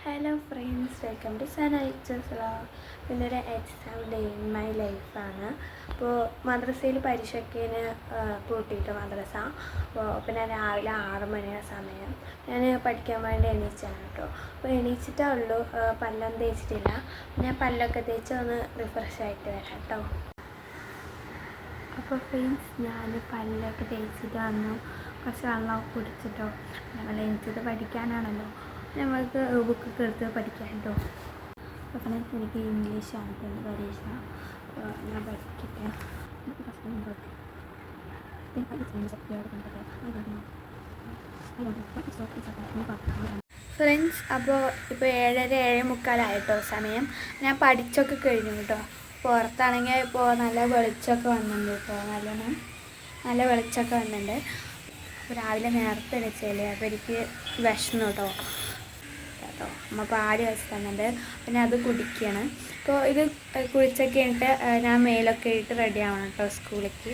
Hello friends, welcome to സനൈച്ചസ് vlog. പിന്നൊരു exam day in my ലൈഫാണ്. അപ്പോൾ മദ്രസയിൽ പരീക്ഷയ്ക്കിന് കൂട്ടിയിട്ട് മദ്രസ. അപ്പോൾ പിന്നെ രാവിലെ 6 മണിയാണ് സമയം. ഞാൻ പഠിക്കാൻ വേണ്ടി എണീച്ചാണ് കേട്ടോ. അപ്പോൾ എണീച്ചിട്ടേ ഉള്ളൂ, പല്ലൊന്നും തേച്ചിട്ടില്ല. ഞാൻ പല്ലൊക്കെ തേച്ച് ഒന്ന് റിഫ്രഷ് ആയിട്ട് വരാം കേട്ടോ. അപ്പോൾ ഫ്രണ്ട്സ്, ഞാൻ പല്ലൊക്കെ തേച്ചിട്ട് വന്നു. കുറച്ച് വെള്ളമൊക്കെ കുടിച്ചിട്ടോ. ഞങ്ങൾ എണീച്ചത് പഠിക്കാനാണല്ലോ, നമ്മൾക്ക് ബുക്കൊക്കെ എടുത്ത് പഠിക്കാൻ കേട്ടോ. അപ്പോൾ ഫ്രണ്ട്സ്, എനിക്ക് ഇംഗ്ലീഷാണ് പരീക്ഷ. ഞാൻ പഠിക്കട്ടെ. ഫ്രണ്ട്സ്, അപ്പോൾ ഇപ്പോൾ 7:30 7:45 സമയം. ഞാൻ പഠിച്ചൊക്കെ കഴിഞ്ഞു കേട്ടോ. പുറത്താണെങ്കിൽ ഇപ്പോൾ നല്ല വെളിച്ചമൊക്കെ വന്നിട്ടുണ്ട് കേട്ടോ. നല്ല വെളിച്ചമൊക്കെ വന്നിട്ടുണ്ട്. അപ്പോൾ രാവിലെ നേരത്തെ എണീച്ചല്ലേ, അപ്പോൾ എനിക്ക് വിഷമം കേട്ടോ. അമ്മ പാടി വെച്ച് തന്നിട്ട് പിന്നെ അത് കുടിക്കുകയാണ്. അപ്പോൾ ഇത് കുടിച്ചൊക്കെ കഴിഞ്ഞിട്ട് ഞാൻ മേലൊക്കെ ഇട്ട് റെഡി ആവണം കേട്ടോ സ്കൂളിലേക്ക്.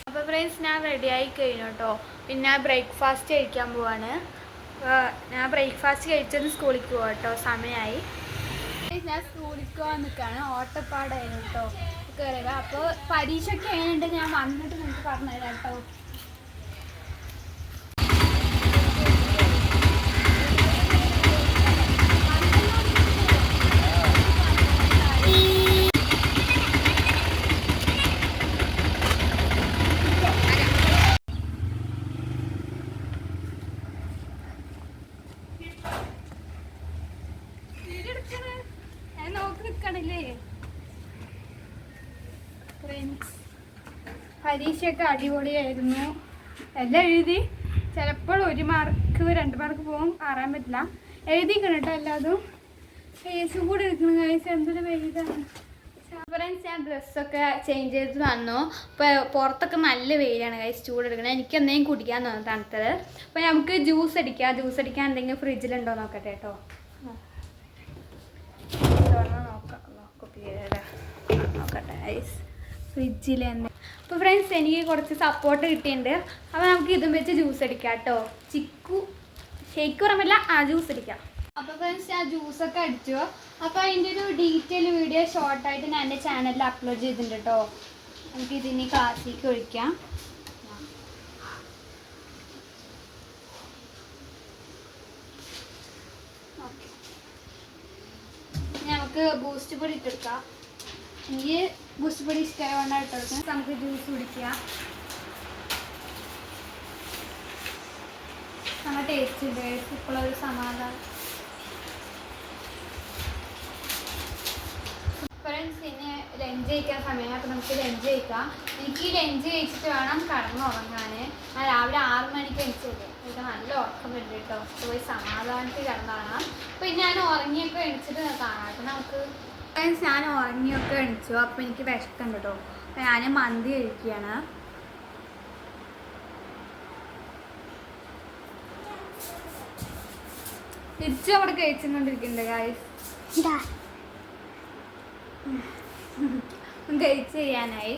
അപ്പോൾ ഫ്രണ്ട്സ്, ഞാൻ റെഡിയായി കഴിഞ്ഞു കേട്ടോ. പിന്നെ ബ്രേക്ക്ഫാസ്റ്റ് കഴിക്കാൻ പോവാണ്. ഞാൻ ബ്രേക്ക്ഫാസ്റ്റ് കഴിച്ചത് സ്കൂളിലേക്ക് പോകാം കേട്ടോ. സമയമായി. ഞാൻ സ്കൂളിലേക്ക് പോകാൻ നിൽക്കുകയാണ്. ഓട്ടപ്പാടായിരുന്നു കേട്ടോ കയറുക. അപ്പോൾ പരീക്ഷയൊക്കെ കഴിഞ്ഞിട്ട് ഞാൻ വന്നിട്ട് നിങ്ങൾക്ക് പറഞ്ഞുതരാം കേട്ടോ. പരീക്ഷയൊക്കെ അടിപൊളിയായിരുന്നു. എല്ലാം എഴുതി. ചിലപ്പോൾ 1 മാർക്ക് 2 മാർക്ക് പോകും, അറിയാൻ പറ്റില്ല. എഴുതിക്കണം കേട്ടോ എല്ലാതും. ഫേസ് കൂടെ എടുക്കണം കഴിച്ച് എന്തൊരു വെയിലാണ്. ഫ്രണ്ട്സ്, ഞാൻ ഡ്രസ്സൊക്കെ ചേഞ്ച് ചെയ്ത് വന്നു. ഇപ്പോൾ പുറത്തൊക്കെ നല്ല വെയിലാണ് കഴിച്ച് ചൂടെടുക്കണം. എനിക്ക് എന്തെങ്കിലും കുടിക്കാൻ തോന്നുന്നു തണുത്തത്. അപ്പോൾ നമുക്ക് ജ്യൂസ് അടിക്കാൻ എന്തെങ്കിലും ഫ്രിഡ്ജിലുണ്ടോ നോക്കട്ടെ കേട്ടോ. നോക്കട്ടെ ഫ്രിഡ്ജിൽ എന്തെങ്കിലും. അപ്പോൾ ഫ്രണ്ട്സ്, എനിക്ക് കുറച്ച് സപ്പോർട്ട് കിട്ടിയിട്ടുണ്ട്. അപ്പോൾ നമുക്ക് ഇതും വെച്ച് ജ്യൂസ് അടിക്കാം കേട്ടോ. ഷേക്ക് പറയാൻ ജ്യൂസ് അടിക്കാം. അപ്പോൾ ഫ്രണ്ട്സ്, ഞാൻ ജ്യൂസൊക്കെ അടിച്ചു. അപ്പോൾ അതിൻ്റെ ഒരു ഡീറ്റെയിൽ വീഡിയോ ഷോർട്ടായിട്ട് ഞാൻ എൻ്റെ ചാനലിൽ അപ്ലോഡ് ചെയ്തിട്ടുണ്ട് കേട്ടോ. നമുക്ക് ഇതിന് ക്ലാസ്സിലേക്ക് ഒഴിക്കാം. ഓക്കെ, നമുക്ക് ബൂസ്റ്റ് പൊടി ഇട്ടെടുക്കാം. എനിക്ക് ബൂസ്റ്റ് പൊടി ഇഷ്ടമായതുകൊണ്ടാണ് ഇട്ടെടുക്കുന്നത്. നമുക്ക് ജ്യൂസ് കുടിക്കാം. നല്ല ടേസ്റ്റ് ഉണ്ട്. ഇപ്പോഴൊരു സമാധാനം. ഫ്രണ്ട്സ്, ഇനി ലഞ്ച് കഴിക്കാൻ സമയം. അപ്പോൾ നമുക്ക് ലഞ്ച് കഴിക്കാം. എനിക്ക് ലഞ്ച് കഴിച്ചിട്ട് വേണം കിടന്നുറങ്ങാൻ. ഞാൻ രാവിലെ 6 മണിക്ക് എണിച്ചല്ലേ. ഇത് നല്ല ഉറക്കം വരുന്നുണ്ട് കേട്ടോ. പോയി സമാധാനത്തിൽ കിടന്നുറങ്ങാം. അപ്പോൾ ഞാൻ ഉറങ്ങിയൊക്കെ എണിച്ചിട്ട് കാണാം. അപ്പോൾ നമുക്ക് ഫ്രണ്ട്സ്, ഞാൻ ഉറങ്ങിയൊക്കെ എണിച്ചു. അപ്പോൾ എനിക്ക് വിശക്കുണ്ട് കേട്ടോ. അപ്പോൾ ഞാൻ മന്തി കഴിക്കുകയാണ്. തിരിച്ച് അവിടെ കഴിച്ചുകൊണ്ടിരിക്കുന്നുണ്ട് ഗായ്സ്. കഴിച്ച് ചെയ്യാനായി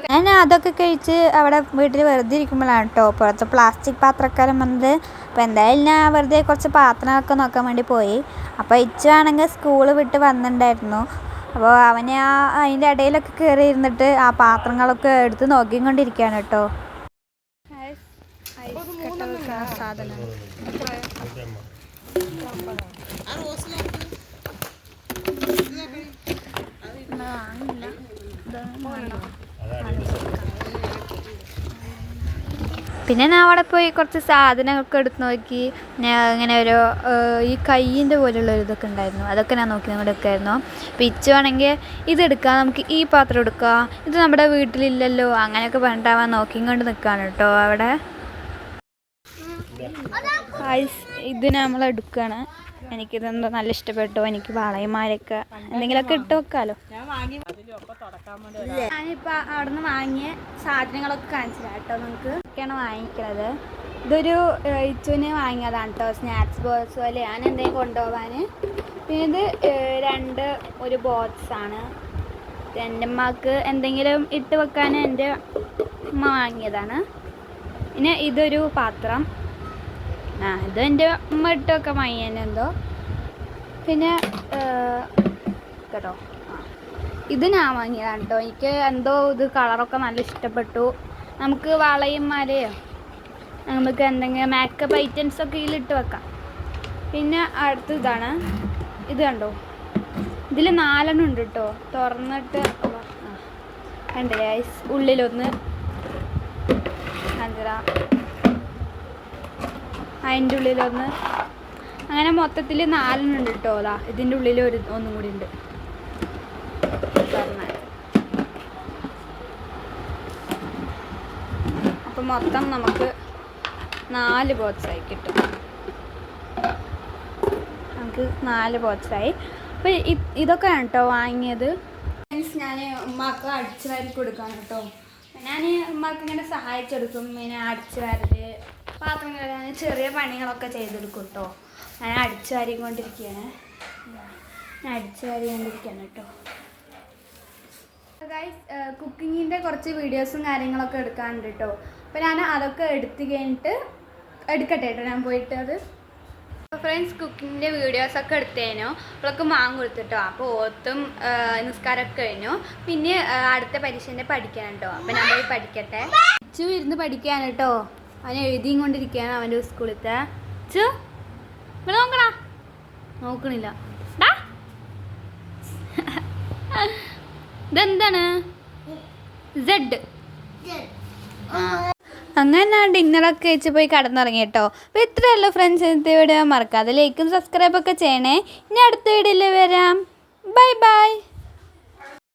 ഞാൻ അതൊക്കെ കഴിച്ച് അവിടെ വീട്ടിൽ വെറുതെ ഇരിക്കുമ്പോഴാണ് കേട്ടോ പുറത്ത് പ്ലാസ്റ്റിക് പാത്രക്കാരൻ വന്നത്. അപ്പോൾ എന്തായാലും ഞാൻ വെറുതെ കുറച്ച് പാത്രങ്ങളൊക്കെ നോക്കാൻ വേണ്ടി പോയി. അപ്പോൾ ഇച്ചാണെങ്കിൽ സ്കൂൾ വിട്ട് വന്നിട്ടുണ്ടായിരുന്നു. അപ്പോൾ അവനെ അതിൻ്റെ ഇടയിലൊക്കെ കയറി ഇരുന്നിട്ട് ആ പാത്രങ്ങളൊക്കെ എടുത്ത് നോക്കിക്കൊണ്ടിരിക്കുകയാണ് കേട്ടോ. സാധനം പിന്നെ ഞാൻ അവിടെ പോയി കുറച്ച് സാധനങ്ങളൊക്കെ എടുത്ത് നോക്കി. ഞാൻ ഇങ്ങനെ ഒരു ഈ കയ്യിൻ്റെ പോലെയുള്ള ഒരു ഇതൊക്കെ ഉണ്ടായിരുന്നു. അതൊക്കെ ഞാൻ നോക്കി എടുക്കായിരുന്നു. അപ്പോൾ ഇച്ചുവാണെങ്കിൽ ഇതെടുക്കാം, നമുക്ക് ഈ പാത്രം എടുക്കാം, ഇത് നമ്മുടെ വീട്ടിലില്ലല്ലോ, അങ്ങനെയൊക്കെ പറഞ്ഞിട്ടാവാൻ നോക്കിക്കൊണ്ട് നിൽക്കുകയാണ് കേട്ടോ അവിടെ. ഇത് നമ്മൾ എടുക്കുകയാണ്. എനിക്കിതെന്തോ നല്ല ഇഷ്ടപ്പെട്ടു. എനിക്ക് വളയന്മാരൊക്കെ എന്തെങ്കിലുമൊക്കെ ഇട്ട് വെക്കാമല്ലോ. ഞാനിപ്പോൾ അവിടെ നിന്ന് വാങ്ങിയ സാധനങ്ങളൊക്കെ കാണിച്ചില്ല കേട്ടോ. നമുക്ക് ഒക്കെയാണ് വാങ്ങിക്കുന്നത്. ഇതൊരു ഇച്ചുവിന് വാങ്ങിയതാണ് കേട്ടോ. സ്നാക്സ് ബോക്സ് പോലെ ഞാൻ എന്തെങ്കിലും കൊണ്ടുപോകാൻ. പിന്നെ ഇത് ഒരു ബോക്സാണ്. എൻ്റെ അമ്മക്ക് എന്തെങ്കിലും ഇട്ട് വെക്കാൻ എൻ്റെ അമ്മ വാങ്ങിയതാണ്. പിന്നെ ഇതൊരു പാത്രം. ഇത് എൻ്റെ ഉമ്മ ഇട്ടൊക്കെ മയ്യനെന്തോ. പിന്നെ കേട്ടോ ഇത് ഞാൻ വാങ്ങിയതാണ് കേട്ടോ. എനിക്ക് എന്തോ ഇത് കളറൊക്കെ നല്ല ഇഷ്ടപ്പെട്ടു. നമുക്ക് വളയും മാലയോ നമുക്ക് എന്തെങ്കിലും മേക്കപ്പ് ഐറ്റംസൊക്കെ ഇതിലിട്ട് വെക്കാം. പിന്നെ അടുത്ത ഇതാണ്, ഇത് കണ്ടോ, ഇതിൽ 4 ഉണ്ട് കേട്ടോ. തുറന്നിട്ട് കണ്ടേ ഗൈസ്, ഉള്ളിലൊന്ന് അഞ്ചര, അതിൻ്റെ ഉള്ളിലൊന്ന്, അങ്ങനെ മൊത്തത്തിൽ 4 ഉണ്ട് കേട്ടോ. അതാ ഇതിൻ്റെ ഉള്ളിൽ ഒന്നും കൂടി ഉണ്ട്. അപ്പം മൊത്തം നമുക്ക് 4 ബോക്സായി കിട്ടും. നമുക്ക് 4 ബോക്സായി. അപ്പോൾ ഇതൊക്കെയാണ് കേട്ടോ വാങ്ങിയത്. മീൻസ് ഞാൻ ഉമ്മാക്ക് അടിച്ചു വാരി കൊടുക്കാൻ കേട്ടോ. ഞാൻ ഉമ്മാക്ക് ഇങ്ങനെ സഹായിച്ചെടുക്കും. ഇങ്ങനെ അടിച്ചു വാരല്, പാത്രം കഴുകാൻ, ചെറിയ പണികളൊക്കെ ചെയ്തെടുക്കും കേട്ടോ. ഞാൻ അടിച്ചു വാരിക്കൊണ്ടിരിക്കുകയാണ്. കേട്ടോ. ഗൈസ്, കുക്കിങ്ങിൻ്റെ കുറച്ച് വീഡിയോസും കാര്യങ്ങളൊക്കെ എടുക്കാനുണ്ട് കേട്ടോ. അപ്പോൾ ഞാൻ അതൊക്കെ എടുക്കട്ടെ കേട്ടോ. ഞാൻ പോയിട്ട് അത് ഫ്രണ്ട്സ് കുക്കിങ്ങിൻ്റെ വീഡിയോസൊക്കെ എടുത്തേനു. അവളൊക്കെ മാങ്ങ കൊടുത്തിട്ടോ. അപ്പോൾ ഓത്തും നിസ്കാരമൊക്കെ കഴിഞ്ഞു. പിന്നെ അടുത്ത പരീക്ഷൻ്റെ പഠിക്കാൻ കേട്ടോ. അപ്പോൾ ഞാൻ പോയി പഠിക്കട്ടെ. ചു ഇരുന്ന് പഠിക്കാൻ കേട്ടോ. അവൻ എഴുതിയും കൊണ്ടിരിക്കുകയാണ് അവൻ്റെ സ്കൂളിലത്തെ. ചു ഇവിടെ നോക്കണ, നോക്കണില്ല. ഇതെന്താണ്? സെഡ്. അങ്ങനെ ഡിന്നറൊക്കെ വെച്ച് പോയി കടന്നിറങ്ങി കേട്ടോ. അപ്പോൾ ഇത്രയല്ലോ ഫ്രണ്ട്സ് ഇന്നത്തെ വീഡിയോ. മറക്കാതെ ലൈക്കും സബ്സ്ക്രൈബൊക്കെ ചെയ്യണേ. ഇനി അടുത്ത വീഡിയോയിൽ വരാം. Bye bye.